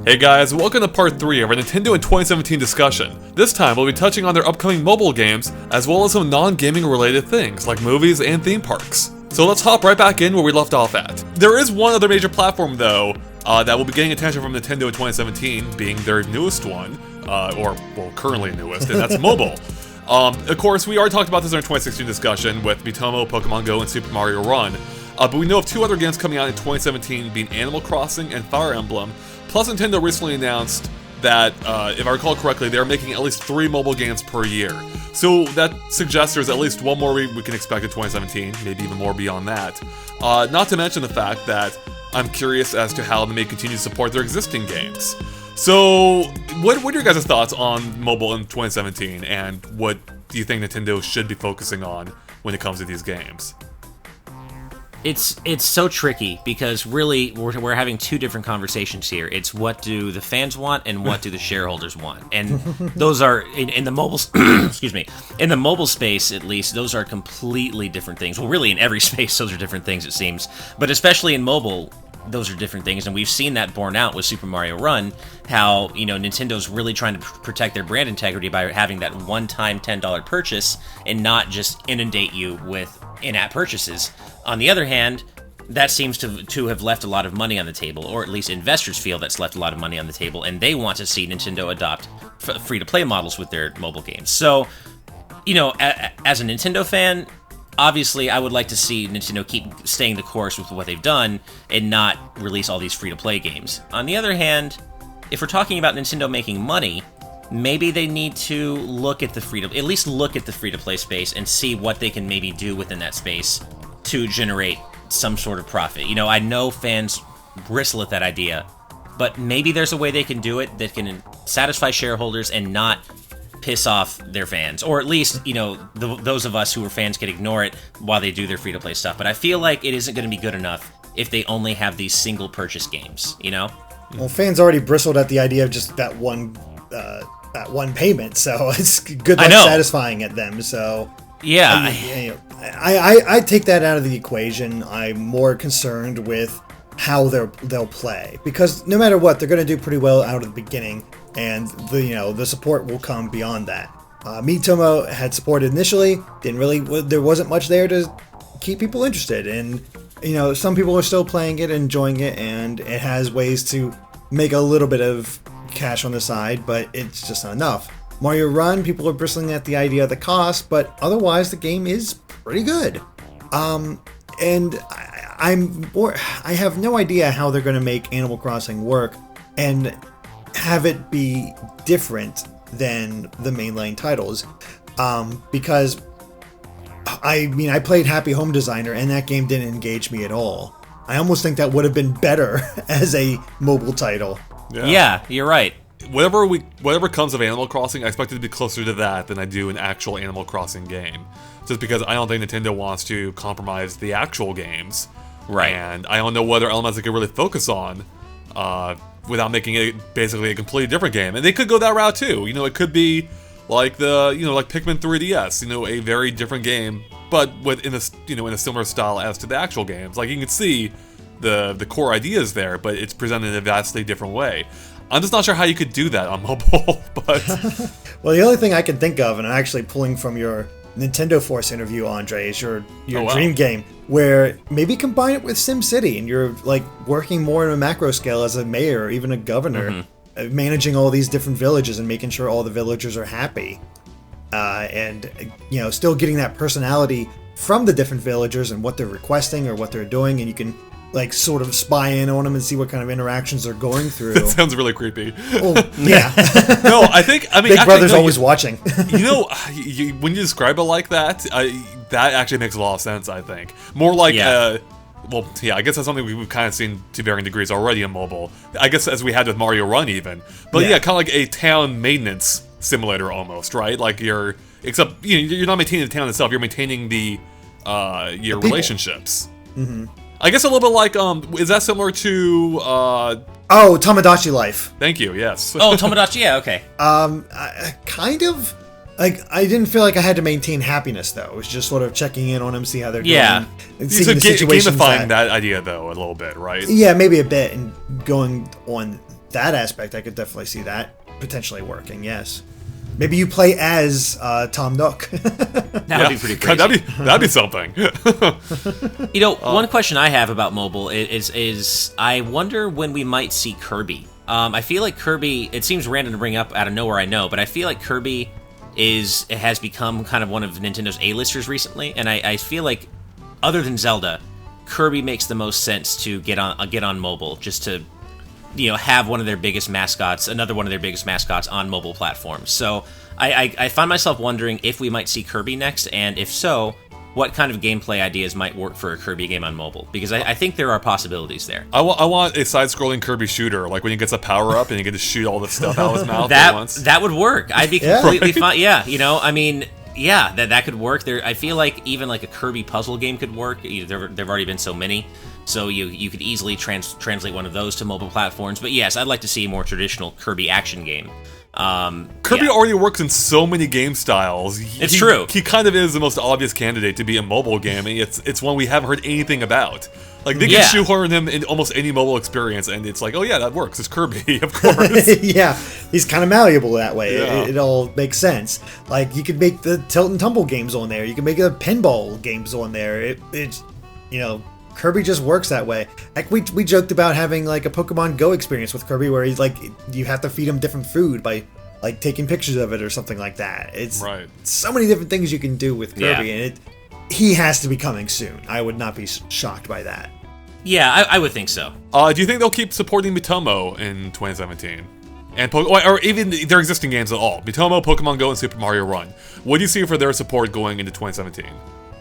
Hey guys, welcome to part 3 of our Nintendo in 2017 discussion. This time we'll be touching on their upcoming mobile games, as well as some non-gaming related things, like movies and theme parks. So let's hop right back in where we left off at. There is one other major platform though, that will be getting attention from Nintendo in 2017, being their newest one, currently newest, and that's mobile. Of course, we already talked about this in our 2016 discussion with Miitomo, Pokemon Go, and Super Mario Run, but we know of 2 other games coming out in 2017, being Animal Crossing and Fire Emblem. Plus, Nintendo recently announced that, if I recall correctly, they're making at least 3 mobile games per year. So that suggests there's at least one more we can expect in 2017, maybe even more beyond that. Not to mention the fact that I'm curious as to how they may continue to support their existing games. So, what are your guys' thoughts on mobile in 2017, and what do you think Nintendo should be focusing on when it comes to these games? It's so tricky because really we're having 2 different conversations here. It's what do the fans want and what do the shareholders want, and those are in the mobile excuse me, in the mobile space at least, those are completely different things. Well, really in every space those are different things, it seems, but especially in mobile those are different things, and we've seen that borne out with Super Mario Run, how, Nintendo's really trying to protect their brand integrity by having that one-time $10 purchase and not just inundate you with in-app purchases. On the other hand, that seems to have left a lot of money on the table, or at least investors feel that's left a lot of money on the table, and they want to see Nintendo adopt free-to-play models with their mobile games. So, as a Nintendo fan, obviously, I would like to see Nintendo keep staying the course with what they've done and not release all these free-to-play games. On the other hand, if we're talking about Nintendo making money, maybe they need to look at the free-to-play space and see what they can maybe do within that space to generate some sort of profit. I know fans bristle at that idea, but maybe there's a way they can do it that can satisfy shareholders and not piss off their fans, or at least those of us who are fans can ignore it while they do their free-to-play stuff. But I feel like it isn't going to be good enough if they only have these single purchase games. Well, fans already bristled at the idea of just that one payment, so it's good luck satisfying at them. So yeah, I take that out of the equation. I'm more concerned with how they'll play, because no matter what, they're going to do pretty well out of the beginning, and the support will come beyond that. Miitomo had support initially, there wasn't much there to keep people interested, and some people are still playing it, enjoying it, and it has ways to make a little bit of cash on the side, but it's just not enough. Mario Run, people are bristling at the idea of the cost, but otherwise the game is pretty good. And I have no idea how they're going to make Animal Crossing work and have it be different than the mainline titles, because I played Happy Home Designer and that game didn't engage me at all. I almost think that would have been better as a mobile title. Yeah, you're right. Whatever comes of Animal Crossing, I expect it to be closer to that than I do an actual Animal Crossing game. Just because I don't think Nintendo wants to compromise the actual games. Right. And I don't know what other elements they could really focus on without making it basically a completely different game. And they could go that route too. It could be like like Pikmin 3DS, a very different game, but in a similar style as to the actual games. Like, you can see the core ideas there, but it's presented in a vastly different way. I'm just not sure how you could do that on mobile, but... Well, the only thing I can think of, and I'm actually pulling from your Nintendo Force interview, Andre, is your dream game, where maybe combine it with SimCity, and you're like working more on a macro scale as a mayor or even a governor, managing all these different villages and making sure all the villagers are happy, and still getting that personality from the different villagers and what they're requesting or what they're doing, and you can like sort of spy in on them and see what kind of interactions they're going through. That sounds really creepy. Well, yeah. No, I mean, Big Brother's always watching. When you describe it like that, that actually makes a lot of sense, I think. More like, I guess that's something we've kind of seen to varying degrees already in mobile. I guess as we had with Mario Run even. But kind of like a town maintenance simulator almost, right? Like except you're not maintaining the town itself, you're maintaining your relationships. Mm-hmm. I guess a little bit like, is that similar to, Tomodachi Life. Thank you, yes. Oh, Tomodachi, yeah, okay. Kind of. Like, I didn't feel like I had to maintain happiness, though. It was just sort of checking in on them, see how they're doing. And seeing so the situations gamifying that idea, though, a little bit, right? Yeah, maybe a bit, and going on that aspect, I could definitely see that potentially working. Yes, maybe you play as Tom Nook. That would be pretty crazy. That'd be something. One question I have about mobile is I wonder when we might see Kirby. I feel like Kirby, it seems random to bring up out of nowhere, I know, but I feel like Kirby has become kind of one of Nintendo's A-listers recently, and I feel like, other than Zelda, Kirby makes the most sense to get on mobile, just to have another one of their biggest mascots on mobile platforms. So I find myself wondering if we might see Kirby next, and if so, what kind of gameplay ideas might work for a Kirby game on mobile, because I think there are possibilities there. I want a side-scrolling Kirby shooter, like when he gets a power-up and you get to shoot all the stuff out of his mouth at once. That would work. I'd be completely fine. Yeah, that could work. I feel like even like a Kirby puzzle game could work. There've already been so many, so you could easily translate one of those to mobile platforms. But yes, I'd like to see a more traditional Kirby action game. Kirby already works in so many game styles. It's true. He kind of is the most obvious candidate to be a mobile game, and it's one we haven't heard anything about. Like, they can shoehorn him in almost any mobile experience, and it's like, oh yeah, that works. It's Kirby, of course. Yeah, he's kind of malleable that way. Yeah. It all makes sense. Like, you could make the Tilt and Tumble games on there. You can make the pinball games on there. It's Kirby just works that way. Like, we joked about having like a Pokemon Go experience with Kirby, where he's like, you have to feed him different food by like taking pictures of it or something like that. It's right. So many different things you can do with Kirby, and he has to be coming soon. I would not be shocked by that. Yeah, I would think so. Do you think they'll keep supporting Miitomo in 2017? And or even their existing games at all? Miitomo, Pokemon Go, and Super Mario Run. What do you see for their support going into 2017?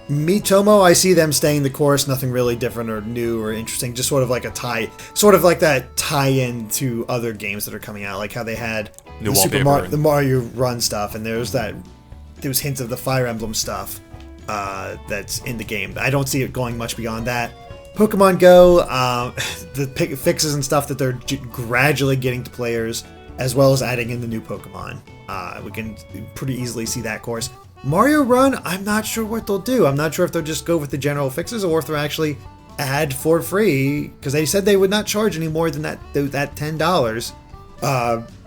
Miitomo, I see them staying the course, nothing really different or new or interesting, just sort of like that tie-in to other games that are coming out, like how they had the Mario Run stuff, and there was hints of the Fire Emblem stuff that's in the game. I don't see it going much beyond that. Pokemon Go, the fixes and stuff that they're gradually getting to players, as well as adding in the new Pokemon. We can pretty easily see that course. Mario Run, I'm not sure what they'll do. I'm not sure if they'll just go with the general fixes or if they'll actually add for free, because they said they would not charge any more than that $10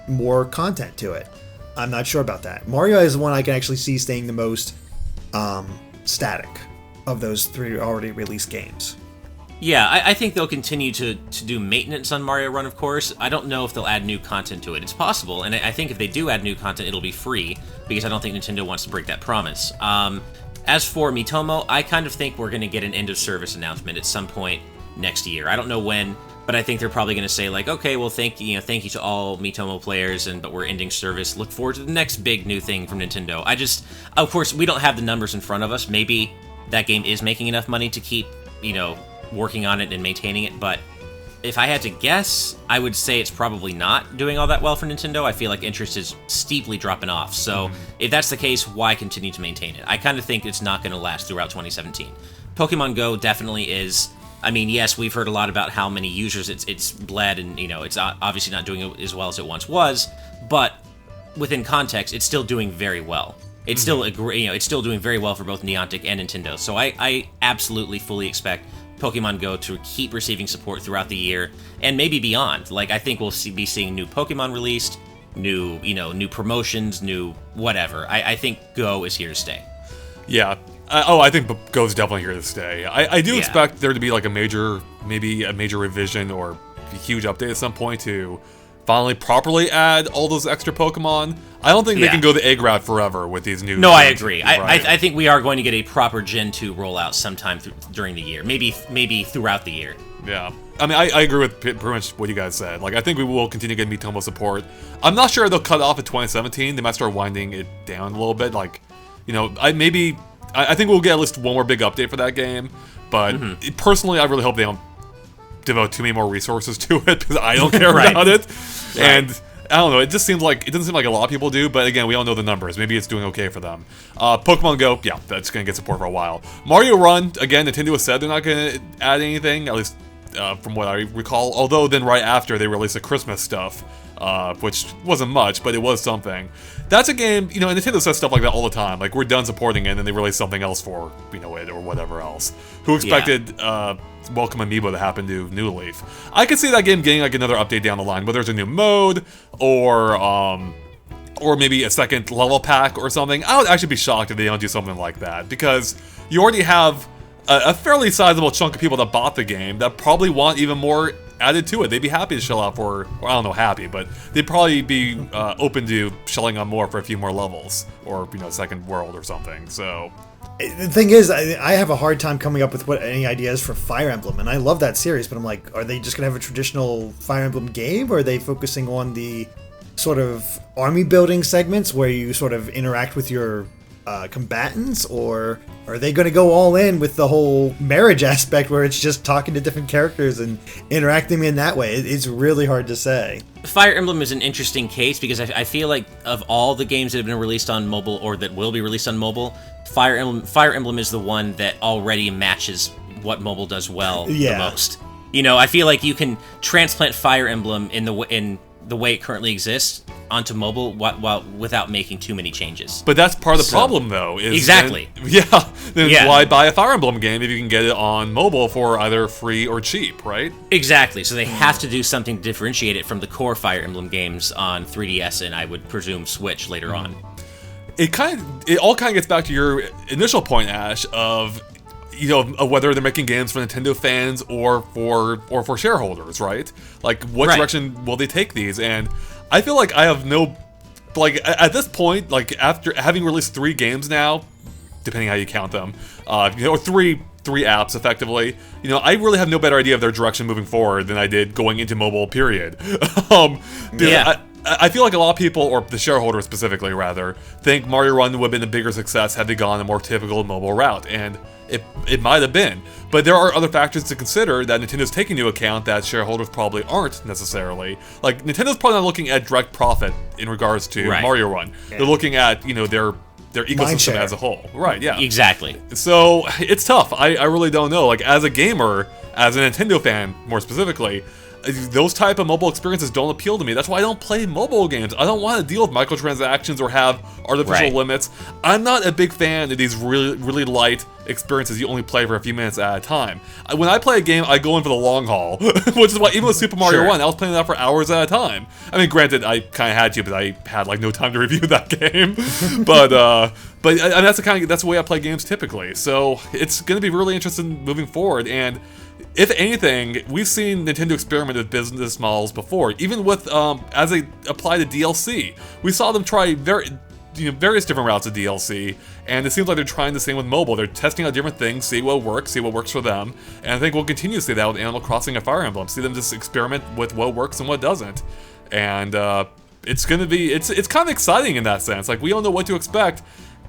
more content to it. I'm not sure about that. Mario is the one I can actually see staying the most static of those three already released games. Yeah, I think they'll continue to do maintenance on Mario Run, of course. I don't know if they'll add new content to it. It's possible, and I think if they do add new content, it'll be free, because I don't think Nintendo wants to break that promise. As for Miitomo, I kind of think we're going to get an end-of-service announcement at some point next year. I don't know when, but I think they're probably going to say, like, okay, well, thank you to all Miitomo players, but we're ending service. Look forward to the next big new thing from Nintendo. Of course, we don't have the numbers in front of us. Maybe that game is making enough money to keep, working on it and maintaining it, but if I had to guess, I would say it's probably not doing all that well for Nintendo. I feel like interest is steeply dropping off, so if that's the case, why continue to maintain it? I kind of think it's not going to last throughout 2017. Pokemon Go definitely is. I mean, yes, we've heard a lot about how many users it's bled, and it's obviously not doing as well as it once was, but within context, it's still doing very well. It's still it's still doing very well for both Niantic and Nintendo, so I absolutely fully expect Pokemon Go to keep receiving support throughout the year, and maybe beyond. Like, I think we'll be seeing new Pokemon released, new promotions, new whatever. I think Go is here to stay. Yeah. I think Go's definitely here to stay. I do expect there to be like maybe a major revision or a huge update at some point to finally properly add all those extra Pokemon. I don't think they can go the egg route forever with these new... No, I agree. Right? I think we are going to get a proper Gen 2 rollout sometime during the year. Maybe throughout the year. Yeah. I mean, I agree with pretty much what you guys said. Like, I think we will continue getting Miitomo support. I'm not sure they'll cut off at 2017. They might start winding it down a little bit. Like, I think we'll get at least one more big update for that game. But personally, I really hope they don't devote too many more resources to it, because I don't care about it. And I don't know, it doesn't seem like a lot of people do, but again, we don't know the numbers. Maybe it's doing okay for them. Pokemon Go, that's gonna get support for a while. Mario Run, again, Nintendo has said they're not gonna add anything, at least from what I recall. Although then right after they released the Christmas stuff, which wasn't much, but it was something. That's a game, and Nintendo says stuff like that all the time. Like, we're done supporting it, and then they release something else for, it or whatever else. Who expected Welcome Amiibo to happen to New Leaf? I could see that game getting like another update down the line, whether it's a new mode or maybe a second level pack or something. I would actually be shocked if they don't do something like that, because you already have a fairly sizable chunk of people that bought the game that probably want even more added to it. They'd be happy to shell out for, I don't know, happy, but they'd probably be open to shelling out more for a few more levels, or, second world or something, so... The thing is, I have a hard time coming up with any ideas for Fire Emblem, and I love that series, but I'm like, are they just going to have a traditional Fire Emblem game, or are they focusing on the sort of army building segments where you sort of interact with your combatants, or are they going to go all in with the whole marriage aspect where it's just talking to different characters and interacting in that way? It's really hard to say. Fire Emblem is an interesting case because I feel like of all the games that have been released on mobile or that will be released on mobile, Fire Emblem is the one that already matches what mobile does well the most. I feel like you can transplant Fire Emblem in the way it currently exists onto mobile while without making too many changes. But that's part of the problem, though. Is exactly. Then why buy a Fire Emblem game if you can get it on mobile for either free or cheap, right? Exactly. So they have to do something to differentiate it from the core Fire Emblem games on 3DS and I would presume Switch later on. It all kind of gets back to your initial point, Ash, of whether they're making games for Nintendo fans or for shareholders, right? Like, what direction will they take these? And I feel like I have no, like, at this point, like, after having released 3 games now, depending how you count them, or three apps effectively, I really have no better idea of their direction moving forward than I did going into mobile, period. I feel like a lot of people, or the shareholders specifically rather, think Mario Run would have been a bigger success had they gone a more typical mobile route, and it might have been. But there are other factors to consider that Nintendo's taking into account that shareholders probably aren't necessarily. Like, Nintendo's probably not looking at direct profit in regards to Mario Run. Yeah. They're looking at, their ecosystem as a whole. Right, yeah. Exactly. So, it's tough. I really don't know. Like, as a gamer, as a Nintendo fan, more specifically, those type of mobile experiences don't appeal to me. That's why I don't play mobile games. I don't want to deal with microtransactions or have artificial limits. I'm not a big fan of these really, really light experiences you only play for a few minutes at a time. When I play a game, I go in for the long haul, which is why even with Super Mario Run, I was playing that for hours at a time. I mean, granted, I kind of had to, but I had like no time to review that game. But that's the way I play games typically. So it's going to be really interesting moving forward. And if anything, we've seen Nintendo experiment with business models before, even with as they apply to DLC. We saw them try various different routes of DLC, and it seems like they're trying the same with mobile. They're testing out different things, see what works for them, and I think we'll continue to see that with Animal Crossing and Fire Emblem. See them just experiment with what works and what doesn't, and it's kind of exciting in that sense. Like, we don't know what to expect.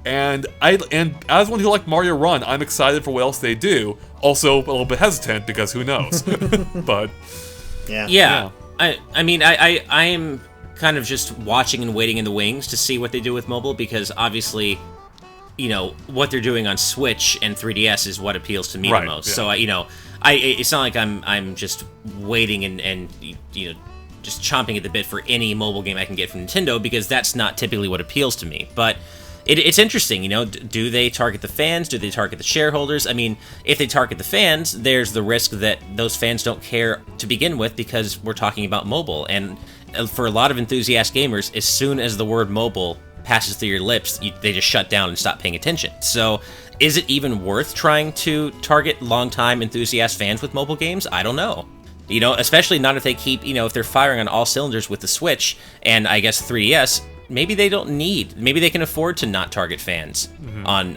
And as one who liked Mario Run, I'm excited for what else they do. Also, a little bit hesitant because who knows? But yeah. I mean, I am kind of just watching and waiting in the wings to see what they do with mobile, because obviously, what they're doing on Switch and 3DS is what appeals to me the most. So it's not like I'm just waiting and just chomping at the bit for any mobile game I can get from Nintendo, because that's not typically what appeals to me. But it's interesting, do they target the fans? Do they target the shareholders? I mean, if they target the fans, there's the risk that those fans don't care to begin with because we're talking about mobile. And for a lot of enthusiast gamers, as soon as the word mobile passes through your lips, they just shut down and stop paying attention. So is it even worth trying to target longtime enthusiast fans with mobile games? I don't know. Especially not if they keep, if they're firing on all cylinders with the Switch and I guess 3DS. Maybe they can afford to not target fans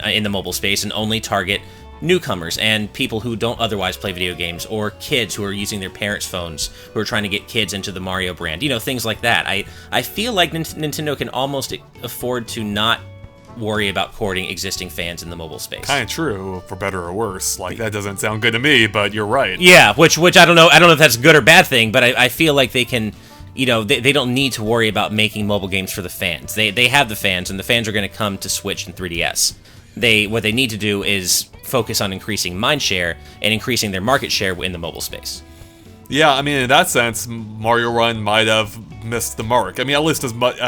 in the mobile space and only target newcomers and people who don't otherwise play video games, or kids who are using their parents' phones who are trying to get kids into the Mario brand. Things like that. I feel like Nintendo can almost afford to not worry about courting existing fans in the mobile space. Kind of true, for better or worse. Like, that doesn't sound good to me, but you're right. Yeah, which I don't know. I don't know if that's a good or bad thing, but I feel like they can. They don't need to worry about making mobile games for the fans. They have the fans, and the fans are going to come to Switch and 3DS. What they need to do is focus on increasing mindshare and increasing their market share in the mobile space. Yeah, I mean, in that sense, Mario Run might have missed the mark. I mean, at least as much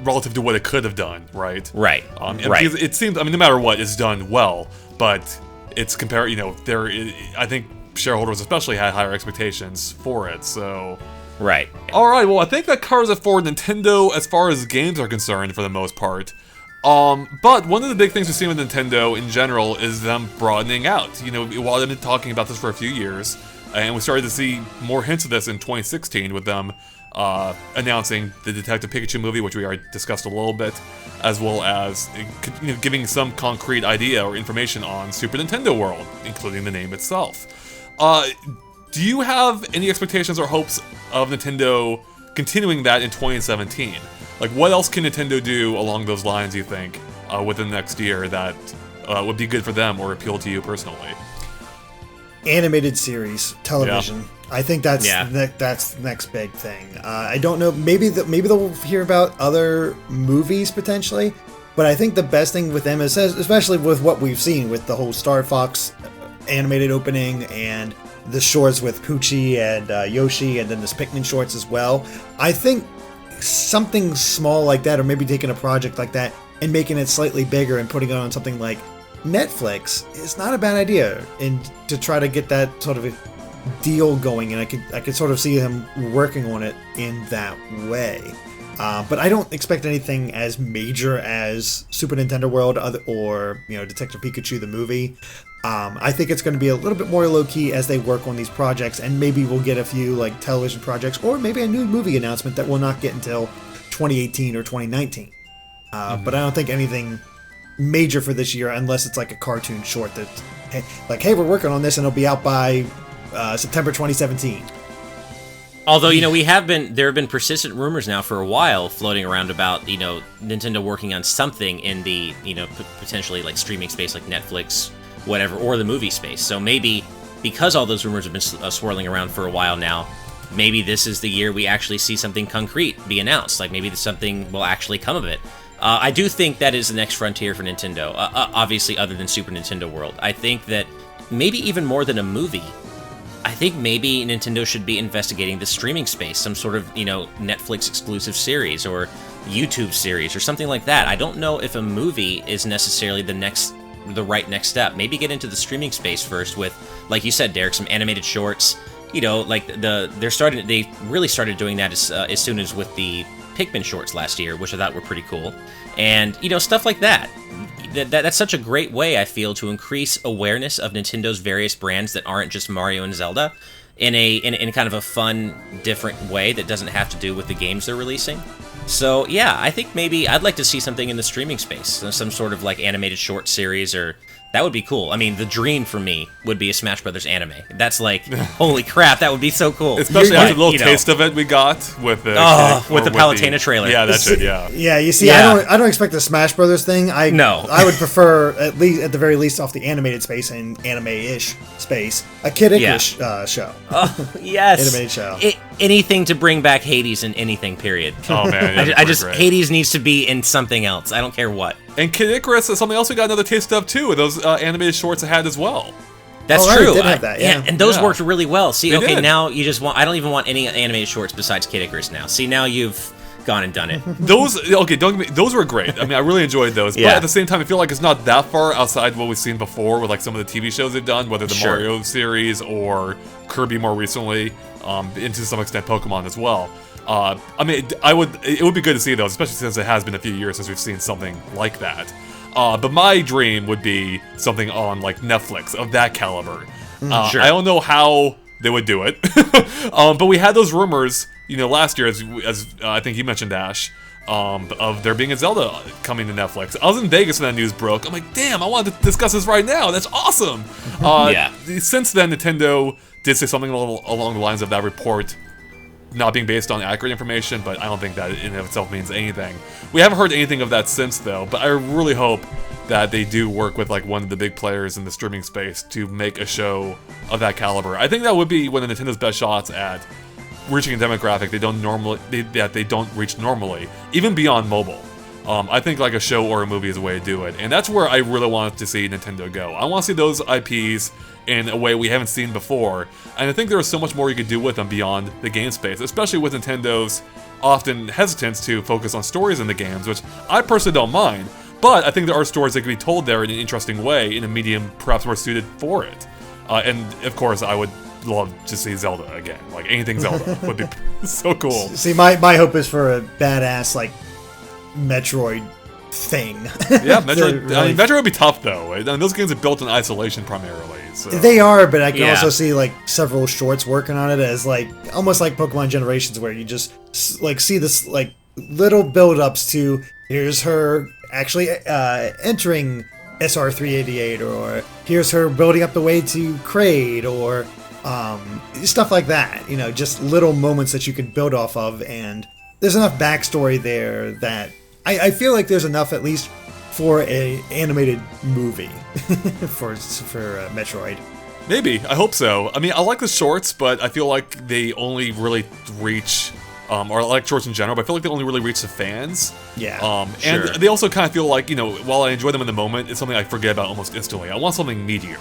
relative to what it could have done, right? Right. Right. Because it seems, I mean, no matter what, it's done well, but it's compared. I think shareholders especially had higher expectations for it. So. Right. All right. Well, I think that covers it for Nintendo as far as games are concerned, for the most part. But one of the big things we've seen with Nintendo in general is them broadening out. While they've been talking about this for a few years. And we started to see more hints of this in 2016 with them announcing the Detective Pikachu movie, which we already discussed a little bit, as well as giving some concrete idea or information on Super Nintendo World, including the name itself. Do you have any expectations or hopes of Nintendo continuing that in 2017? Like, what else can Nintendo do along those lines, you think, within the next year that would be good for them or appeal to you personally? Animated series, television. Yeah. I think that's the next big thing. I don't know. Maybe they'll hear about other movies potentially, but I think the best thing with them is, especially with what we've seen with the whole Star Fox animated opening and the shorts with Poochie and Yoshi, and then this Pikmin shorts as well. I think something small like that, or maybe taking a project like that and making it slightly bigger and putting it on something like Netflix is not a bad idea, and to try to get that sort of a deal going, and I could sort of see him working on it in that way. But I don't expect anything as major as Super Nintendo World or Detective Pikachu the movie. I think it's going to be a little bit more low key as they work on these projects, and maybe we'll get a few like television projects or maybe a new movie announcement that we'll not get until 2018 or 2019. But I don't think anything major for this year, unless it's like a cartoon short that's like, hey, we're working on this and it'll be out by September 2017. Although, there have been persistent rumors now for a while floating around about, Nintendo working on something in the, potentially like streaming space like Netflix, whatever, or the movie space. So maybe because all those rumors have been swirling around for a while now, maybe this is the year we actually see something concrete be announced. Like maybe something will actually come of it. I do think that is the next frontier for Nintendo, obviously other than Super Nintendo World. I think that maybe even more than a movie, I think maybe Nintendo should be investigating the streaming space, some sort of, Netflix exclusive series or YouTube series or something like that. I don't know if a movie is necessarily the right next step. Maybe get into the streaming space first with, like you said, Derek, some animated shorts. They really started doing that as soon as with the Pikmin shorts last year, which I thought were pretty cool, and stuff like that. That's such a great way, I feel, to increase awareness of Nintendo's various brands that aren't just Mario and Zelda, in kind of a fun, different way that doesn't have to do with the games they're releasing. So yeah, I think maybe I'd like to see something in the streaming space, some sort of like animated short series, or that would be cool. I mean, the dream for me would be a Smash Brothers anime. That's like, holy crap, that would be so cool. Especially after the little taste of it we got with the Palutena trailer. Yeah, that's it. Yeah. Yeah, you see, I don't expect the Smash Brothers thing. I would prefer, at the very least, off the animated space and anime-ish space, a Kid Icarus show. Oh yes, animated show. Anything to bring back Hades in anything. Period. Oh man, great. Hades needs to be in something else. I don't care what. And Kid Icarus is something else we got another taste of too, with those animated shorts it had as well. That's true. Did have that, yeah. And those worked really well. See, They okay, did. now you just want. I don't even want any animated shorts besides Kid Icarus now. See, now you've gone and done it. Those those were great. I mean, I really enjoyed those. Yeah. But at the same time, I feel like it's not that far outside what we've seen before with like some of the TV shows they've done, whether the Sure. Mario series or Kirby more recently, and to some extent Pokemon as well. I mean, it would be good to see those, especially since it has been a few years since we've seen something like that. But my dream would be something on like Netflix of that caliber. Sure. I don't know how they would do it, but we had those rumors, last year, as I think you mentioned, Ash, of there being a Zelda coming to Netflix. I was in Vegas when that news broke. I'm like, damn, I wanted to discuss this right now. That's awesome. Yeah. Since then, Nintendo did say something along the lines of that report not being based on accurate information, but I don't think that in and of itself means anything. We haven't heard anything of that since, though, but I really hope that they do work with like one of the big players in the streaming space to make a show of that caliber. I think that would be one of Nintendo's best shots at reaching a demographic they don't reach normally, even beyond mobile. I think like a show or a movie is a way to do it, and that's where I really want to see Nintendo go. I want to see those IPs in a way we haven't seen before, and I think there is so much more you could do with them beyond the game space, especially with Nintendo's often hesitance to focus on stories in the games, which I personally don't mind, but I think there are stories that can be told there in an interesting way, in a medium perhaps more suited for it. And of course, I would love to see Zelda again. Like, anything Zelda would be so cool. See, my hope is for a badass, like, Metroid thing. Yeah, Metroid, I mean, Metroid would be tough, though. I mean, those games are built in isolation primarily. So. They are, but I can also see, like, several shorts working on it as, like, almost like Pokemon Generations, where you just, like, see this, like, little build-ups to, here's her actually entering SR388, or here's her building up the way to Kraid, or stuff like that. You know, just little moments that you can build off of, and there's enough backstory there that I feel like there's enough, at least, for a animated movie for Metroid. Maybe. I hope so. I mean, I like the shorts, but I feel like they only really reach, or I like shorts in general, but I feel like they only really reach the fans. Yeah. And they also kind of feel like, you know, while I enjoy them in the moment, it's something I forget about almost instantly. I want something meatier.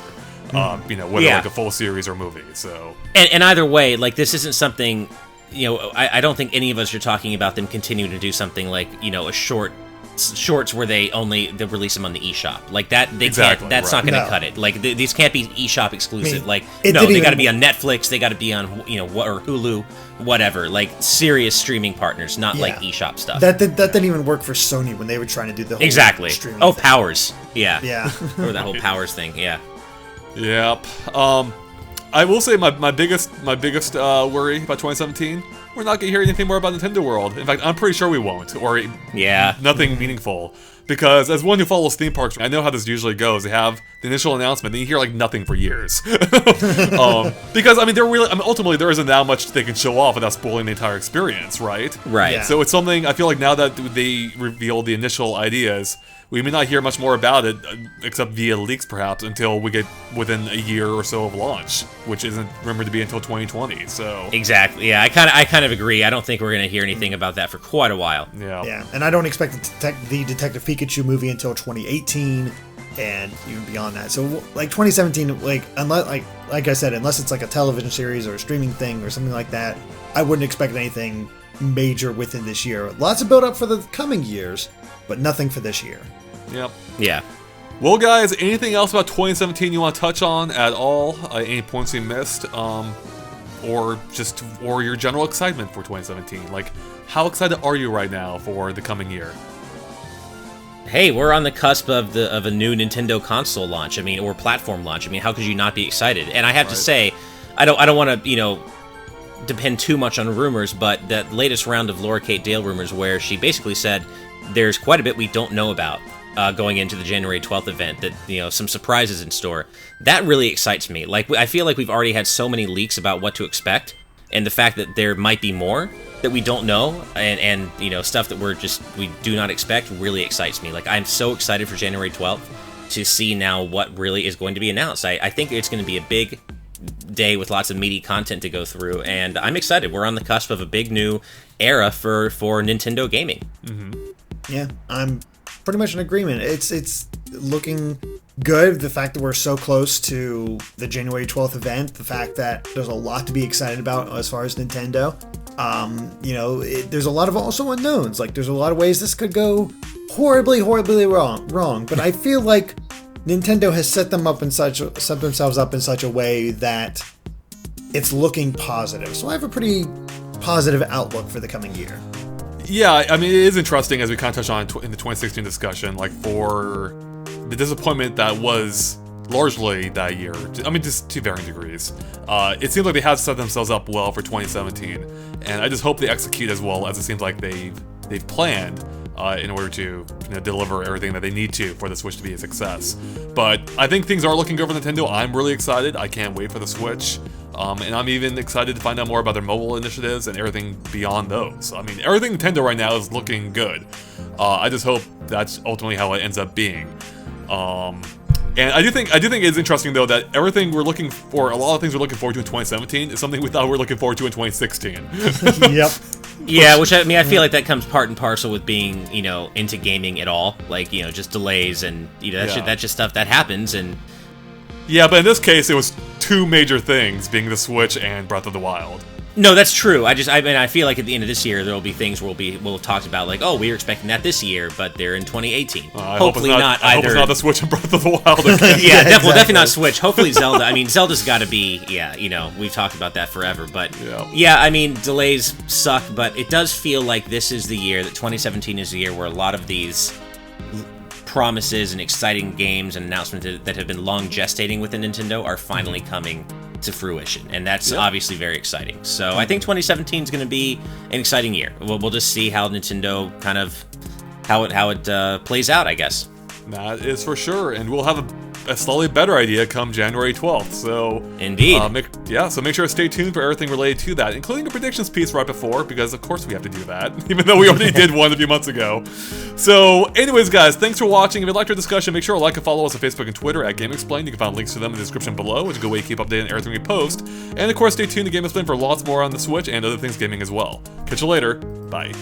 You know, whether like a full series or movie. So. And either way, like, this isn't something, you know, I don't think any of us are talking about them continuing to do something like, you know, a shorts where they release them on the eShop. Like, that they can't, that's not going to cut it. Like, these can't be eShop exclusive. I mean, they got to be on Netflix, they got to be on, you know, or Hulu, whatever. Like, serious streaming partners, not like eShop stuff. That didn't even work for Sony when they were trying to do the whole streaming thing. Powers. Yeah. Or that whole Powers thing. Yeah. Yep. I will say my biggest worry about 2017, we're not gonna hear anything more about Nintendo World. In fact, I'm pretty sure we won't, or nothing meaningful. Because as one who follows theme parks, I know how this usually goes. They have the initial announcement, then you hear like nothing for years. Because I mean, ultimately there isn't that much they can show off without spoiling the entire experience, right? Right. Yeah. So it's something I feel like now that they revealed the initial ideas, we may not hear much more about it, except via leaks perhaps, until we get within a year or so of launch, which isn't rumored to be until 2020. So exactly, yeah, I kind of agree. I don't think we're going to hear anything about that for quite a while. Yeah, and I don't expect the Detective Pikachu movie until 2018, and even beyond that. So like 2017, like unless like I said, unless it's like a television series or a streaming thing or something like that, I wouldn't expect anything major within this year. Lots of build up for the coming years, but nothing for this year. Yep. Yeah. Well, guys, anything else about 2017 you want to touch on at all? Any points we missed? Or your general excitement for 2017? Like, how excited are you right now for the coming year? Hey, we're on the cusp of a new Nintendo console launch. I mean, or platform launch. I mean, how could you not be excited? And I have to say, I don't want to, you know, depend too much on rumors, but that latest round of Laura Kate Dale rumors, where she basically said there's quite a bit we don't know about going into the January 12th event, that, you know, some surprises in store. That really excites me. Like, I feel like we've already had so many leaks about what to expect, and the fact that there might be more that we don't know, and you know, stuff that we do not expect, really excites me. Like, I'm so excited for January 12th to see now what really is going to be announced. I think it's going to be a big day with lots of meaty content to go through, and I'm excited. We're on the cusp of a big new era for Nintendo gaming. Mm-hmm. Yeah, I'm pretty much in agreement. It's looking good. The fact that we're so close to the January 12th event, the fact that there's a lot to be excited about as far as Nintendo. You know, there's a lot of also unknowns. Like, there's a lot of ways this could go horribly wrong. But I feel like Nintendo has set themselves up in such a way that it's looking positive. So I have a pretty positive outlook for the coming year. Yeah, I mean, it is interesting, as we kind of touched on in the 2016 discussion, like, for the disappointment that was largely that year. I mean, just to varying degrees. It seems like they have set themselves up well for 2017, and I just hope they execute as well as it seems like they've planned in order to, you know, deliver everything that they need to for the Switch to be a success. But I think things are looking good for Nintendo. I'm really excited. I can't wait for the Switch. And I'm even excited to find out more about their mobile initiatives and everything beyond those. I mean, everything Nintendo right now is looking good. I just hope that's ultimately how it ends up being. And I do think it's interesting, though, that everything we're looking for, a lot of things we're looking forward to in 2017 is something we thought we were looking forward to in 2016. Yep. Yeah, which I feel like that comes part and parcel with being, into gaming at all. Like, just delays and, that's just stuff that happens. And Yeah, but in this case, it was two major things, being the Switch and Breath of the Wild. no, that's true. I feel like at the end of this year, there will be things we'll have talked about, like, oh, we were expecting that this year, but they're in 2018. Hopefully not either. I hope it's not the Switch and Breath of the Wild again. Yeah, definitely not Switch. Hopefully Zelda. I mean, Zelda's got to be, we've talked about that forever. But, I mean, delays suck, but it does feel like this is the year, that 2017 is the year where a lot of these promises and exciting games and announcements that have been long gestating within Nintendo are finally coming to fruition, and that's obviously very exciting. So I think 2017 is going to be an exciting year. We'll just see how Nintendo kind of how it plays out, I guess. That is for sure, and we'll have a slightly better idea come January 12th. So indeed, so make sure to stay tuned for everything related to that, including a predictions piece right before, because of course we have to do that, even though we already did one a few months ago. So, anyways, guys, thanks for watching. If you liked our discussion, make sure to like and follow us on Facebook and Twitter at GameExplained. You can find links to them in the description below, which is a good way to keep updated on everything we post. And of course, stay tuned to GameExplained for lots more on the Switch and other things gaming as well. Catch you later. Bye.